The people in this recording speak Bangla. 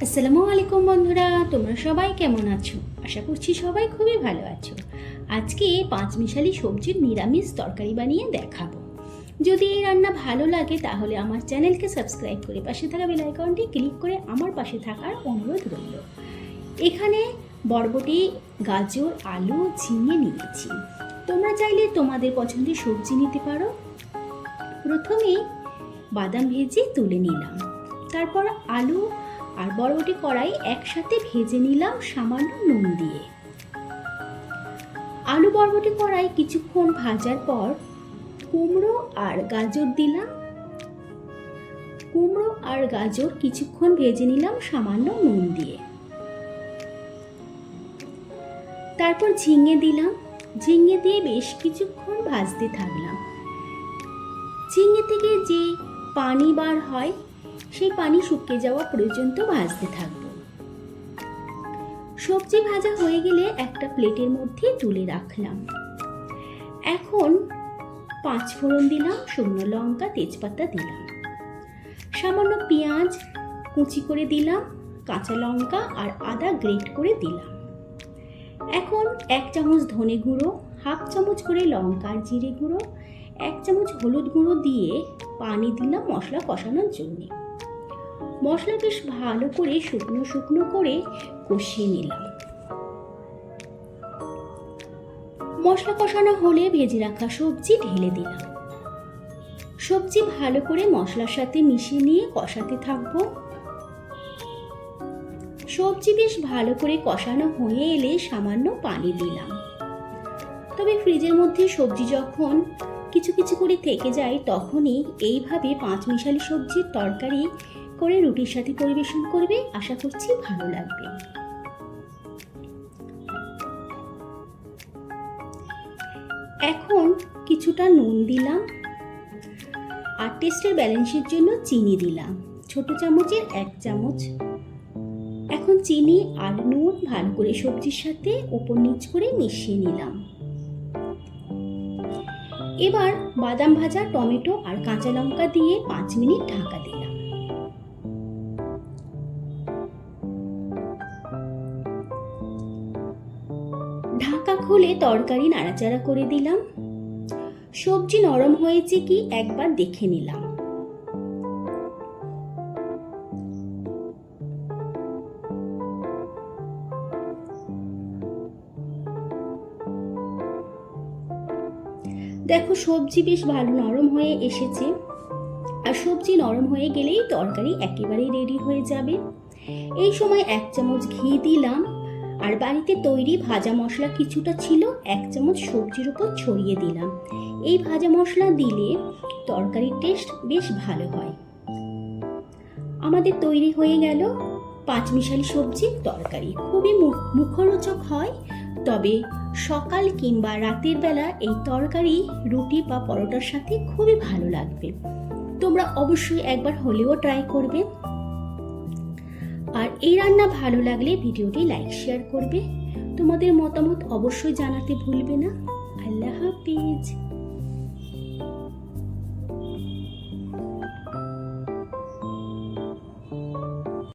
আসসালামু আলাইকুম বন্ধুরা, তোমরা সবাই কেমন আছো? আশা করছি সবাই খুবই ভালো আছো। আজকে পাঁচমিশালি সবজির নিরামিষ তরকারি বানিয়ে দেখাবো। যদি এই রান্না ভালো লাগে তাহলে আমার চ্যানেলকে সাবস্ক্রাইব করে পাশে থাকা বেল আইকনটি ক্লিক করে আমার পাশে থাকার অনুরোধ রইল। এখানে বরবটি, গাজর, আলু, ঝিঙে নিয়েছি। তোমরা চাইলে তোমাদের পছন্দের সবজি নিতে পারো। প্রথমে বাদাম ভেজে তুলে নিলাম, তারপর আলু আর বরবটি কড়াই একসাথে ভেজে নিলাম সামান্য নুন দিয়ে। আলু বরবটি কড়াই কিছুক্ষণ ভাজার পর কুমড়ো আর গাজর দিলাম। কুমড়ো আর গাজর কিছুক্ষণ ভেজে নিলাম সামান্য নুন দিয়ে। তারপর ঝিঙে দিলাম। ঝিঙে দিয়ে বেশ কিছুক্ষণ ভাজতে থাকলাম। ঝিঙে থেকে যে পানি বার হয় সেই পানি শুকিয়ে যাওয়া পর্যন্ত ভাজতে থাকবো। সবজি ভাজা হয়ে গেলে একটা প্লেটের মধ্যে তুলে রাখলাম। এখন 5 ফোড়ন দিলাম, শুকনো লঙ্কা, তেজপাতা দিলাম, সামান্য পেঁয়াজ কুচি করে দিলাম, কাঁচা লঙ্কা আর আদা গ্রেট করে দিলাম। এখন 1 চামচ ধনে গুঁড়ো, 1/2 চামচ করে লঙ্কা আর জিরে গুঁড়ো, 1 চামচ হলুদ গুঁড়ো দিয়ে পানি দিলাম মশলা কষানোর জন্য। মশলা বেশ ভালো করে শুকনো শুকনো করে কষিয়ে নিলাম। মশলা কষানো হলে ভেজে রাখা সবজি ঢেলে দিলাম। সবজি ভালো করে মশলার সাথে মিশিয়ে নিয়ে কষাতে থাকবো। সবজি বেশ ভালো করে কষানো হয়ে এলে সামান্য পানি দিলাম। তবে ফ্রিজের মধ্যে সবজি যখন কিছু কিছু করে থেকে যায় তখনই এইভাবে পাঁচমিশালি সবজির তরকারি করে রুটির সাথে পরিবেশন করবে। আশা করছি ভালো লাগবে। এখন কিছুটা নুন দিলাম আর টেস্টের ব্যালেন্সের জন্য চিনি দিলাম, ছোট চামচের 1 চামচ। এখন চিনি আর নুন ভালো করে সবজির সাথে উপর নিচ করে মিশিয়ে নিলাম। এবার বাদাম ভাজা, টমেটো আর কাঁচা লঙ্কা দিয়ে 5 মিনিট ঢাকা দিলাম। ঢাকা খুলে তরকারি নাড়াচাড়া করে দিলাম। সবজি নরম হয়েছে কি একবার দেখে নিলাম। দেখো সবজি বেশ ভালো নরম হয়ে এসেছে। আর সবজি নরম হয়ে গেলেই তরকারি একেবারেই রেডি হয়ে যাবে। এই সময় 1 চামচ ঘি দিলাম আর বাড়িতে তৈরি ভাজা মশলা কিছুটা ছিল 1 চামচ সবজির উপর ছড়িয়ে দিলাম। এই ভাজা মশলা দিলে তরকারির টেস্ট বেশ ভালো হয়। আমাদের তৈরি হয়ে গেল পাঁচমিশালি সবজির তরকারি। খুবই মুখরোচক হয়। তবে সকাল কিংবা রাতের বেলা এই তরকারি রুটি বা পরোটার সাথে খুবই ভালো লাগবে। তোমরা অবশ্যই একবার হলেও ট্রাই করবে। আর এই রান্না ভালো লাগলে ভিডিওটি লাইক শেয়ার করবে। তোমাদের মতামত অবশ্যই জানাতে ভুলবে না। আল্লাহ হাফেজ।